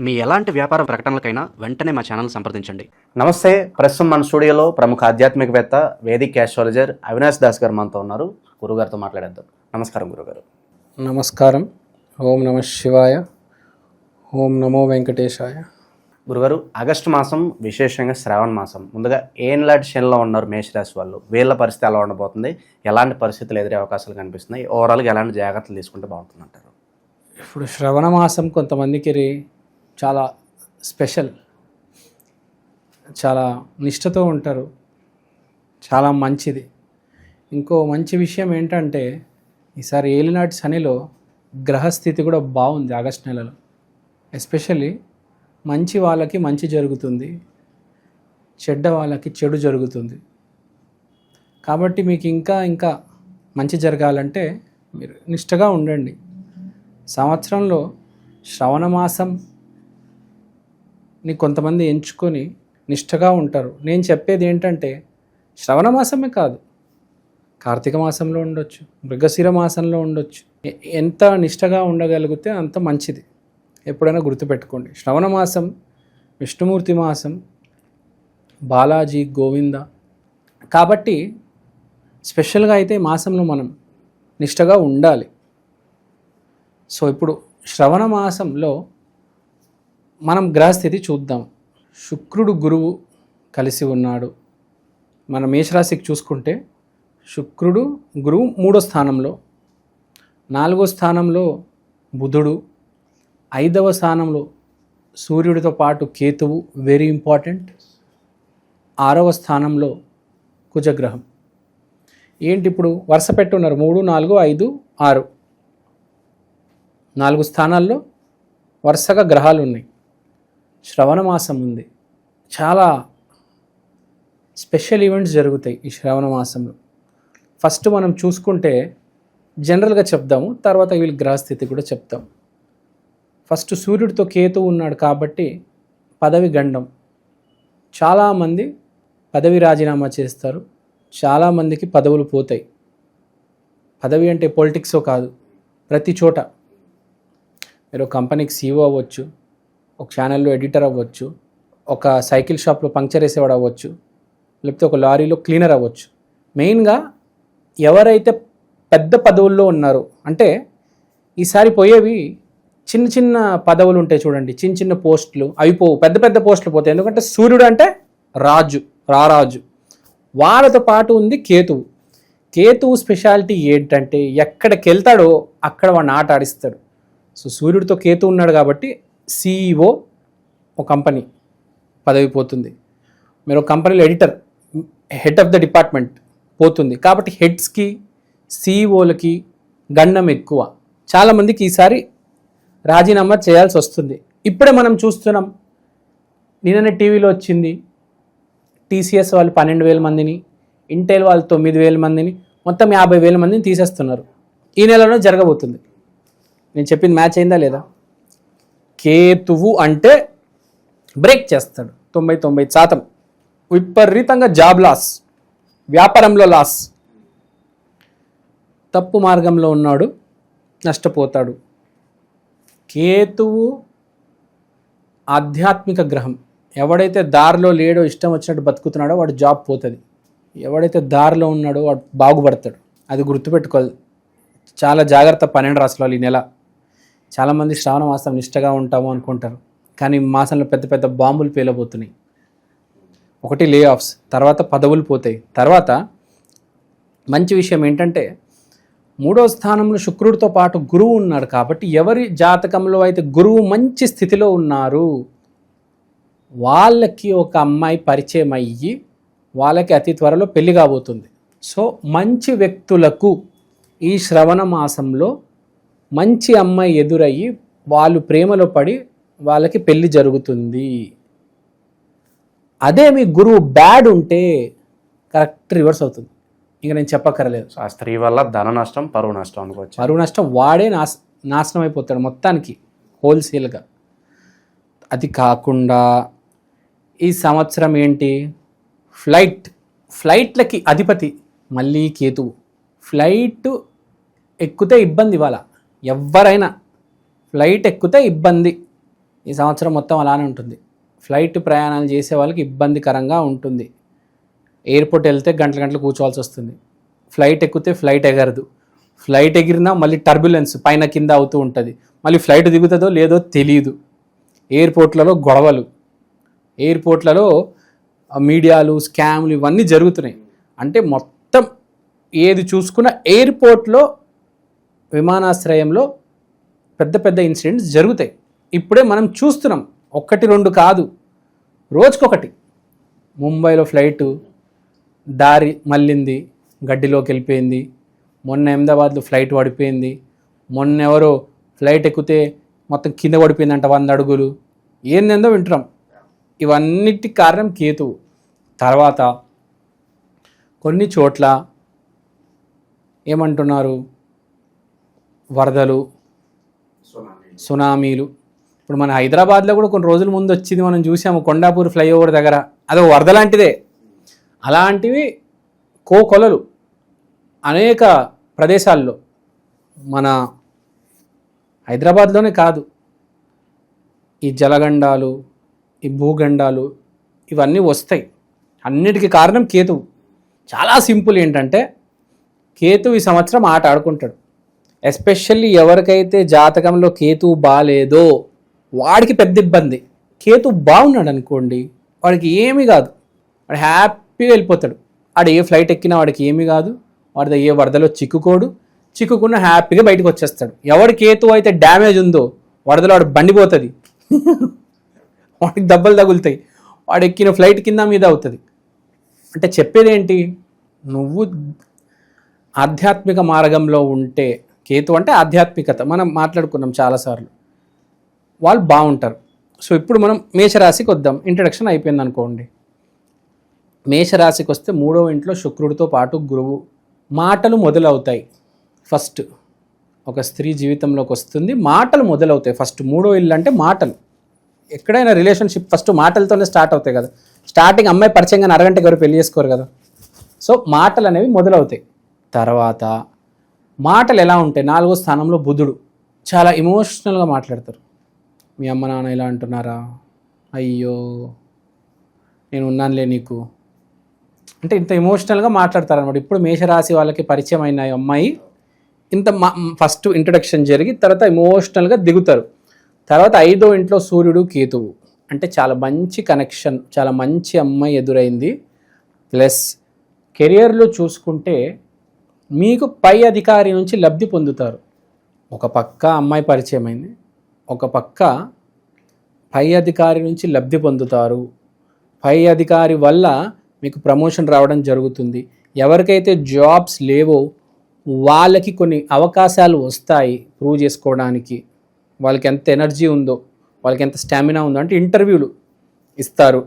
మీ ఎలాంటి వ్యాపార ప్రకటనలకైనా వెంటనే మా ఛానల్ సంప్రదించండి. నమస్తే. ప్రస్తుతం మన స్టూడియోలో ప్రముఖ ఆధ్యాత్మికవేత్త వేదిక్ ఆస్ట్రాలజర్ అవినాష్ దాస్ గారు మనతో ఉన్నారు. గురుగారితో మాట్లాడేద్దాం. నమస్కారం గురుగారు. నమస్కారం. ఓం నమ శివాయ. ఓం నమో వెంకటేశాయ. గురుగారు, ఆగస్టు మాసం విశేషంగా శ్రావణ మాసం. ముందుగా ఏన్లాంటి శనిలో ఉన్నారు మేషరాశి వాళ్ళు, వీళ్ళ పరిస్థితి ఎలా ఉండబోతుంది, ఎలాంటి పరిస్థితులు ఎదురే అవకాశాలు కనిపిస్తున్నాయి, ఓవరాల్గా ఎలాంటి జాగ్రత్తలు తీసుకుంటే బాగుంటుంది అంటారు? ఇప్పుడు శ్రవణ మాసం కొంతమందికి చాలా స్పెషల్, చాలా నిష్ఠతో ఉంటారు, చాలా మంచిది. ఇంకో మంచి విషయం ఏంటంటే ఈసారి ఏలినాటి శనిలో గ్రహస్థితి కూడా బాగుంది. ఆగస్టు నెలలో ఎస్పెషల్లీ మంచి వాళ్ళకి మంచి జరుగుతుంది, చెడ్డ వాళ్ళకి చెడు జరుగుతుంది. కాబట్టి మీకు ఇంకా మంచి జరగాలంటే మీరు నిష్ఠగా ఉండండి. సంవత్సరంలో శ్రవణ మాసంని కొంతమంది ఎంచుకొని నిష్ఠగా ఉంటారు. నేను చెప్పేది ఏంటంటే శ్రవణ మాసమే కాదు, కార్తీక మాసంలో ఉండొచ్చు, మృగశిర మాసంలో ఉండొచ్చు. ఎంత నిష్ఠగా ఉండగలిగితే అంత మంచిది. ఎప్పుడైనా గుర్తుపెట్టుకోండి, శ్రవణ మాసం, విష్ణుమూర్తి మాసం, బాలాజీ, గోవింద. కాబట్టి స్పెషల్గా అయితే మాసంలో మనం నిష్ఠగా ఉండాలి. సో ఇప్పుడు శ్రవణ మాసంలో మనం గ్రహస్థితి చూద్దాం. శుక్రుడు గురువు కలిసి ఉన్నాడు. మన మేషరాశికి చూసుకుంటే శుక్రుడు గురువు 3వ స్థానంలో, 4వ స్థానంలో బుధుడు, 5వ స్థానంలో సూర్యుడితో పాటు కేతువు, వెరీ ఇంపార్టెంట్. 6వ స్థానంలో కుజగ్రహం. ఏంటి ఇప్పుడు వరుస పెట్టున్నారు 3, 4, 5, 6, 4 స్థానాల్లో వరుసగా గ్రహాలు ఉన్నాయి. శ్రవణ మాసం ఉంది. చాలా స్పెషల్ ఈవెంట్స్ జరుగుతాయి ఈ శ్రవణ మాసంలో. ఫస్ట్ మనం చూసుకుంటే జనరల్గా చెప్దాము, తర్వాత వీళ్ళ గ్రహస్థితి కూడా చెప్తాం. ఫస్ట్ సూర్యుడితో కేతువు ఉన్నాడు కాబట్టి పదవి గండం. చాలామంది పదవి రాజీనామా చేస్తారు, చాలామందికి పదవులు పోతాయి. పదవి అంటే పొలిటిక్సో కాదు, ప్రతి చోట మీరు కంపెనీకి సీఈఓ అవ్వచ్చు, ఒక ఛానల్లో ఎడిటర్ అవ్వచ్చు, ఒక సైకిల్ షాప్లో పంక్చర్ వేసేవాడు అవ్వచ్చు, లేకపోతే ఒక లారీలో క్లీనర్ అవ్వచ్చు. మెయిన్గా ఎవరైతే పెద్ద పదవుల్లో ఉన్నారో, అంటే ఈసారి పోయేవి చిన్న చిన్న పదవులు ఉంటాయి చూడండి, చిన్న చిన్న పోస్టులు, అవి పోవు, పెద్ద పెద్ద పోస్టులు పోతాయి. ఎందుకంటే సూర్యుడు అంటే రాజు, రారాజు. వాళ్ళతో పాటు ఉంది కేతువు. కేతువు స్పెషాలిటీ ఏంటంటే ఎక్కడికి వెళ్తాడో అక్కడ వాడిని ఆట ఆడిస్తాడు. సో సూర్యుడితో కేతు ఉన్నాడు కాబట్టి సిఇఓ ఒక కంపెనీ పదవి పోతుంది. మీరు ఒక కంపెనీలో editor, head of the department పోతుంది. కాబట్టి హెడ్స్కి, సిఇఓలకి గండం ఎక్కువ. చాలామందికి ఈసారి రాజీనామా చేయాల్సి వస్తుంది. ఇప్పుడే మనం చూస్తున్నాం, నిన్ననే టీవీలో వచ్చింది, టీసీఎస్ వాళ్ళు 12,000 మందిని, ఇంటెల్ వాళ్ళు 9,000 మందిని, మొత్తం 50,000 మందిని తీసేస్తున్నారు. ఈ నెలలో జరగబోతుంది. నేను చెప్పింది మ్యాచ్ అయిందా లేదా? కేతువు అంటే బ్రేక్ చేస్తాడు 99%. విపరీతంగా జాబ్ లాస్, వ్యాపారంలో లాస్. తప్పు మార్గంలో ఉన్నాడు, నష్టపోతాడు. కేతువు ఆధ్యాత్మిక గ్రహం. ఎవడైతే దారిలో లేడో, ఇష్టం వచ్చినట్టు బతుకుతున్నాడో వాడు జాబ్ పోతుంది. ఎవడైతే దారిలో ఉన్నాడో వాడు బాగుపడతాడు. అది గుర్తుపెట్టుకోవాలి. చాలా జాగ్రత్త 12 రాశుల ఈ నెల. చాలామంది శ్రావణ మాసం నిష్టగా ఉంటాము అనుకుంటారు, కానీ మాసంలో పెద్ద పెద్ద బాంబులు పేలబోతున్నాయి. ఒకటి లే ఆఫ్స్, తర్వాత పదవులు పోతాయి. తర్వాత మంచి విషయం ఏంటంటే 3వ స్థానంలో శుక్రుడితో పాటు గురువు ఉన్నాడు. కాబట్టి ఎవరి జాతకంలో అయితే గురువు మంచి స్థితిలో ఉన్నారు వాళ్ళకి ఒక అమ్మాయి పరిచయం అయ్యి వాళ్ళకి అతి త్వరలో పెళ్లి కాబోతుంది. సో మంచి వ్యక్తులకు ఈ శ్రవణ మాసంలో మంచి అమ్మాయి ఎదురయ్యి వాళ్ళు ప్రేమలో పడి వాళ్ళకి పెళ్లి జరుగుతుంది. అదే మీ గురువు బ్యాడ్ ఉంటే కరెక్ట్ రివర్స్ అవుతుంది. ఇంకా నేను చెప్పక్కర్లేదు. ఆ స్త్రీ వల్ల ధన నష్టం, పరువు నష్టం అనుకోవచ్చు. పరువు నష్టం, వాడే నాశనం అయిపోతాడు మొత్తానికి, హోల్సేల్గా. అది కాకుండా ఈ సంవత్సరం ఏంటి, ఫ్లైట్లకి అధిపతి మళ్ళీ కేతువు. ఫ్లైట్ ఎక్కితే ఇబ్బంది. ఇవాళ ఎవరైనా ఫ్లైట్ ఎక్కితే ఇబ్బంది. ఈ సంవత్సరం మొత్తం అలానే ఉంటుంది. ఫ్లైట్ ప్రయాణాలు చేసే వాళ్ళకి ఇబ్బందికరంగా ఉంటుంది. ఎయిర్పోర్ట్ వెళ్తే గంటల గంటలు కూర్చోవాల్సి వస్తుంది. ఫ్లైట్ ఎక్కితే ఫ్లైట్ ఎగరదు. ఫ్లైట్ ఎగిరినా మళ్ళీ టర్బులెన్స్ పైన కింద అవుతూ ఉంటుంది. మళ్ళీ ఫ్లైట్ దిగుతుందో లేదో తెలియదు. ఎయిర్పోర్ట్లలో గొడవలు, ఎయిర్పోర్ట్లలో మీడియాలు, స్కామ్లు ఇవన్నీ జరుగుతున్నాయి. అంటే మొత్తం ఏది చూసుకున్న ఎయిర్పోర్ట్లో, విమానాశ్రయంలో పెద్ద పెద్ద ఇన్సిడెంట్స్ జరుగుతాయి. ఇప్పుడే మనం చూస్తున్నాం, 1-2 కాదు, రోజుకొకటి. ముంబైలో ఫ్లైటు దారి మళ్ళింది, గడ్డిలోకి వెళ్ళిపోయింది. మొన్న అహ్మదాబాద్లో ఫ్లైట్ పడిపోయింది. మొన్న ఎవరో ఫ్లైట్ ఎక్కితే మొత్తం కింద పడిపోయిందంట 100 అడుగులు. ఏందేందో వింటున్నాం. ఇవన్నిటికి కారణం కేతువు. తర్వాత కొన్ని చోట్ల ఏమంటున్నారు, వరదలు, సునామీలు. ఇప్పుడు మన హైదరాబాద్లో కూడా కొన్ని రోజుల ముందు వచ్చింది, మనం చూసాము కొండాపూర్ ఫ్లైఓవర్ దగ్గర. అదో వరద లాంటిదే. అలాంటివి కోకొలలు అనేక ప్రదేశాల్లో, మన హైదరాబాద్లోనే కాదు, ఈ జలగండాలు, ఈ భూగండాలు ఇవన్నీ వస్తాయి. అన్నిటికీ కారణం కేతువు. చాలా సింపుల్. ఏంటంటే కేతువు ఈ సంవత్సరం ఆట ఆడుకుంటాడు. ఎస్పెషల్లీ ఎవరికైతే జాతకంలో కేతువు బాగాలేదో వాడికి పెద్ద ఇబ్బంది. కేతువు బాగున్నాడు అనుకోండి, వాడికి ఏమీ కాదు, వాడు హ్యాపీగా వెళ్ళిపోతాడు. వాడు ఏ ఫ్లైట్ ఎక్కినా వాడికి ఏమీ కాదు, వాడి ఏ వరదలో చిక్కుకోడు, చిక్కుకున్న హ్యాపీగా బయటకు వచ్చేస్తాడు. ఎవడి కేతువు అయితే డ్యామేజ్ ఉందో వరదలో వాడు బండిపోతుంది, వాడికి దెబ్బలు తగులుతాయి, వాడు ఎక్కిన ఫ్లైట్ కింద మీద అవుతుంది. అంటే చెప్పేది ఏంటి, నువ్వు ఆధ్యాత్మిక మార్గంలో ఉంటే, కేతు అంటే ఆధ్యాత్మికత, మనం మాట్లాడుకున్నాం చాలాసార్లు, వాళ్ళు బాగుంటారు. సో ఇప్పుడు మనం మేషరాశికి వద్దాం. ఇంట్రడక్షన్ అయిపోయింది అనుకోండి. మేషరాశికి వస్తే 3వ ఇంట్లో శుక్రుడితో పాటు గురువు. మాటలు మొదలవుతాయి. ఫస్ట్ ఒక స్త్రీ జీవితంలోకి వస్తుంది, మాటలు మొదలవుతాయి. ఫస్ట్ 3వ ఇల్లు అంటే మాటలు. ఎక్కడైనా రిలేషన్షిప్ ఫస్ట్ మాటలతోనే స్టార్ట్ అవుతాయి కదా. స్టార్టింగ్ అమ్మాయి పరిచయం కానీ అరగంటకి ఎవరు పెళ్లి చేసుకోరు కదా. సో మాటలు అనేవి మొదలవుతాయి. తర్వాత మాటలు ఎలా ఉంటాయి, 4వ స్థానంలో బుధుడు. చాలా ఎమోషనల్గా మాట్లాడతారు. మీ అమ్మ నాన్న ఇలా అంటున్నారా, అయ్యో నేను ఉన్నానులే నీకు, అంటే ఇంత ఎమోషనల్గా మాట్లాడతారు అనమాట. ఇప్పుడు మేషరాశి వాళ్ళకి పరిచయం అయిన అమ్మాయి ఇంత ఫస్ట్ ఇంట్రడక్షన్ జరిగి తర్వాత ఎమోషనల్గా దిగుతారు. తర్వాత 5వ ఇంట్లో సూర్యుడు కేతువు, అంటే చాలా మంచి కనెక్షన్, చాలా మంచి అమ్మాయి ఎదురైంది. ప్లస్ కెరియర్లో చూసుకుంటే మీకు పై అధికారి నుంచి లబ్ధి పొందుతారు. ఒక పక్క అమ్మాయి పరిచయం అయింది, ఒక పక్క పై అధికారి నుంచి లబ్ధి పొందుతారు. పై అధికారి వల్ల మీకు ప్రమోషన్ రావడం జరుగుతుంది. ఎవరికైతే జాబ్స్ లేవో వాళ్ళకి కొన్ని అవకాశాలు వస్తాయి ప్రూవ్ చేసుకోవడానికి. వాళ్ళకి ఎంత ఎనర్జీ ఉందో, వాళ్ళకి ఎంత స్టామినా ఉందో, అంటే ఇంటర్వ్యూలు ఇస్తారు.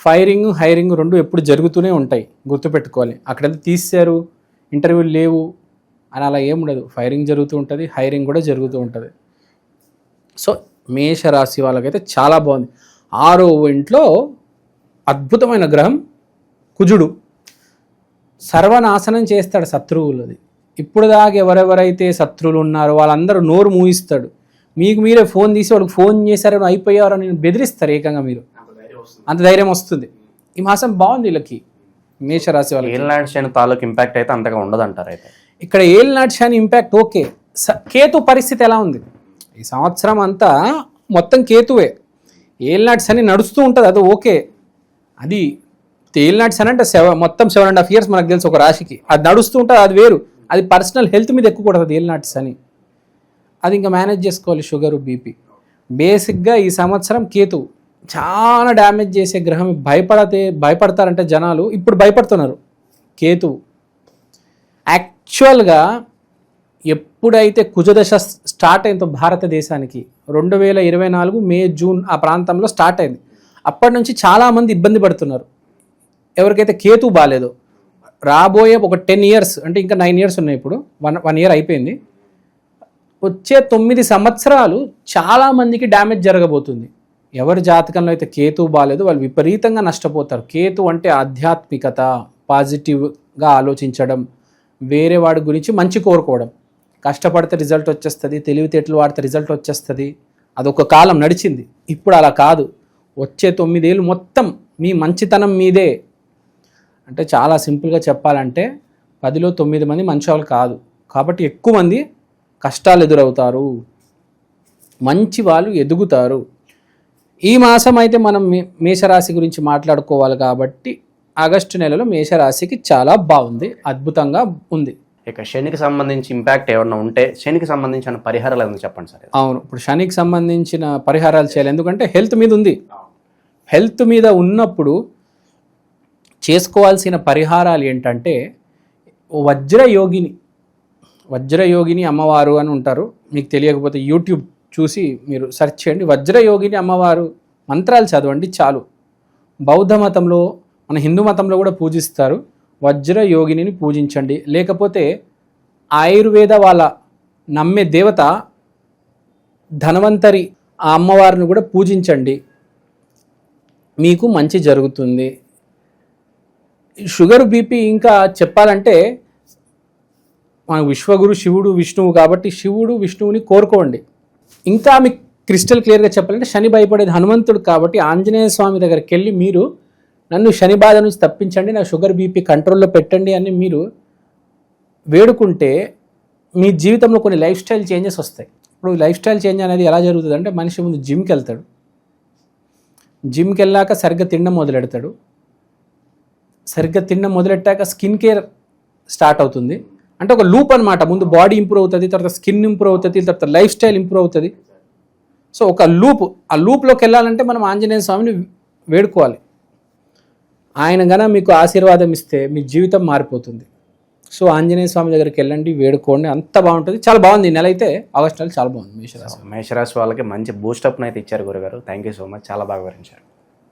ఫైరింగ్ హైరింగ్ 2 ఎప్పుడు జరుగుతూనే ఉంటాయి, గుర్తుపెట్టుకోవాలి. అక్కడంతా తీశారు, ఇంటర్వ్యూలు లేవు అని అలా ఏముండదు. ఫైరింగ్ జరుగుతూ ఉంటుంది, హైరింగ్ కూడా జరుగుతూ ఉంటుంది. సో మేషరాశి వాళ్ళకైతే చాలా బాగుంది. 6వ ఇంట్లో అద్భుతమైన గ్రహం కుజుడు. సర్వనాశనం చేస్తాడు శత్రువులది. ఇప్పుడు దాకా ఎవరెవరైతే శత్రువులు ఉన్నారో వాళ్ళందరూ నోరు మూయిస్తాడు. మీకు మీరే ఫోన్ తీసి వాడికి ఫోన్ చేశారని అయిపోయారో నేను బెదిరిస్తారు ఏకంగా. మీరు అంత ధైర్యం వస్తుంది. ఈ మాసం బాగుంది వీళ్ళకి, మేషరాశి వాళ్ళకి. ఏలినాటి శని తాలూకు ఇంపాక్ట్ అయితే అంతగా ఉండదు అంటారు. అయితే ఇక్కడ ఏలినాటి శని ఇంపాక్ట్ ఓకే. కేతు పరిస్థితి ఎలా ఉంది ఈ సంవత్సరం అంతా? మొత్తం కేతువే. ఏలినాటి శని నడుస్తూ ఉంటుంది, అది ఓకే. అది ఏలినాటి శని అంటే మొత్తం 7.5 years మనకు తెలుసు ఒక రాశికి. అది నడుస్తూ ఉంటుంది, అది వేరు. అది పర్సనల్ హెల్త్ మీద ఎక్కువ కూడా అది ఏలినాటి శని. అది ఇంకా మేనేజ్ చేసుకోవాలి, షుగరు బీపీ. బేసిక్గా ఈ సంవత్సరం కేతు చాలా డ్యామేజ్ చేసే గ్రహం. భయపడతారంటే జనాలు ఇప్పుడు భయపడుతున్నారు. కేతువు యాక్చువల్గా ఎప్పుడైతే కుజదశ స్టార్ట్ అయిందో భారతదేశానికి 2024 మే జూన్ ఆ ప్రాంతంలో స్టార్ట్ అయింది. అప్పటి నుంచి చాలామంది ఇబ్బంది పడుతున్నారు ఎవరికైతే కేతు బాగాలేదో. రాబోయే ఒక 10 years, అంటే ఇంకా 9 years ఉన్నాయి, ఇప్పుడు 1 year అయిపోయింది. వచ్చే 9 సంవత్సరాలు చాలామందికి డ్యామేజ్ జరగబోతుంది. ఎవరి జాతకంలో అయితే కేతు బాగాలేదు వాళ్ళు విపరీతంగా నష్టపోతారు. కేతు అంటే ఆధ్యాత్మికత, పాజిటివ్గా ఆలోచించడం, వేరే వాడి గురించి మంచి కోరుకోవడం. కష్టపడితే రిజల్ట్ వచ్చేస్తుంది, తెలివితేటలు వాడితే రిజల్ట్ వచ్చేస్తుంది అదొక కాలం నడిచింది. ఇప్పుడు అలా కాదు. వచ్చే 9 ఏళ్ళు మొత్తం మీ మంచితనం మీదే. అంటే చాలా సింపుల్గా చెప్పాలంటే 10లో 9 మంది మంచి వాళ్ళు కాదు. కాబట్టి ఎక్కువ మంది కష్టాలు ఎదురవుతారు, మంచి వాళ్ళు ఎదుగుతారు. ఈ మాసం అయితే మనం మేషరాశి గురించి మాట్లాడుకోవాలి కాబట్టి ఆగస్టు నెలలో మేషరాశికి చాలా బాగుంది, అద్భుతంగా ఉంది. ఇక శనికి సంబంధించి ఇంపాక్ట్ ఏమన్నా ఉంటే శనికి సంబంధించిన పరిహారాలు ఏమైనా చెప్పండి సార్. అవును, ఇప్పుడు శనికి సంబంధించిన పరిహారాలు చేయాలి. ఎందుకంటే హెల్త్ మీద ఉంది. హెల్త్ మీద ఉన్నప్పుడు చేసుకోవాల్సిన పరిహారాలు ఏంటంటే వజ్రయోగిని అమ్మవారు అని ఉంటారు. మీకు తెలియకపోతే యూట్యూబ్ చూసి మీరు సెర్చ్ చేయండి. వజ్రయోగిని అమ్మవారు మంత్రాలు చదవండి చాలు. బౌద్ధ మతంలో, మన హిందూ మతంలో కూడా పూజిస్తారు. వజ్రయోగిని పూజించండి. లేకపోతే ఆయుర్వేద వాళ్ళ నమ్మే దేవత ధన్వంతరి ఆ అమ్మవారిని కూడా పూజించండి, మీకు మంచి జరుగుతుంది. షుగర్ బీపీ ఇంకా చెప్పాలంటే మన విశ్వగురు శివుడు విష్ణువు కాబట్టి శివుడు విష్ణువుని కోరుకోండి. ఇంకా మీకు క్రిస్టల్ క్లియర్గా చెప్పాలంటే శని భయపడేది హనుమంతుడు కాబట్టి ఆంజనేయ స్వామి దగ్గరికి వెళ్ళి మీరు నన్ను శని బాధ నుంచి తప్పించండి, నా షుగర్ బీపీ కంట్రోల్లో పెట్టండి అని మీరు వేడుకుంటే మీ జీవితంలో కొన్ని లైఫ్ స్టైల్ చేంజెస్ వస్తాయి. ఇప్పుడు లైఫ్ స్టైల్ చేంజ్ అనేది ఎలా జరుగుతుంది అంటే మనిషి ముందు జిమ్కి వెళ్తాడు, జిమ్కి వెళ్ళాక సరిగ్గా తినడం మొదలెడతాడు, సరిగ్గా తినడం మొదలెట్టాక స్కిన్ కేర్ స్టార్ట్ అవుతుంది. అంటే ఒక లూప్ అనమాట. ముందు బాడీ ఇంప్రూవ్ అవుతుంది, తర్వాత స్కిన్ ఇంప్రూవ్ అవుతుంది, తర్వాత లైఫ్ స్టైల్ ఇంప్రూవ్ అవుతుంది. సో ఒక లూప్, ఆ లూప్లోకి వెళ్ళాలంటే మనం ఆంజనేయ స్వామిని వేడుకోవాలి. ఆయన గన మీకు ఆశీర్వాదం ఇస్తే మీ జీవితం మారిపోతుంది. సో ఆంజనేయ స్వామి దగ్గరికి వెళ్ళండి, వేడుకోండి, అంత బాగుంటుంది. చాలా బాగుంది. ఈ నెల అయితే ఆగస్టు నెల చాలా బాగుంది. మేషరాశి వాళ్ళకి మంచి బూస్టప్ని అయితే ఇచ్చారు గురుగారు. థ్యాంక్ యూ సో మచ్, చాలా బాగా వివరించారు.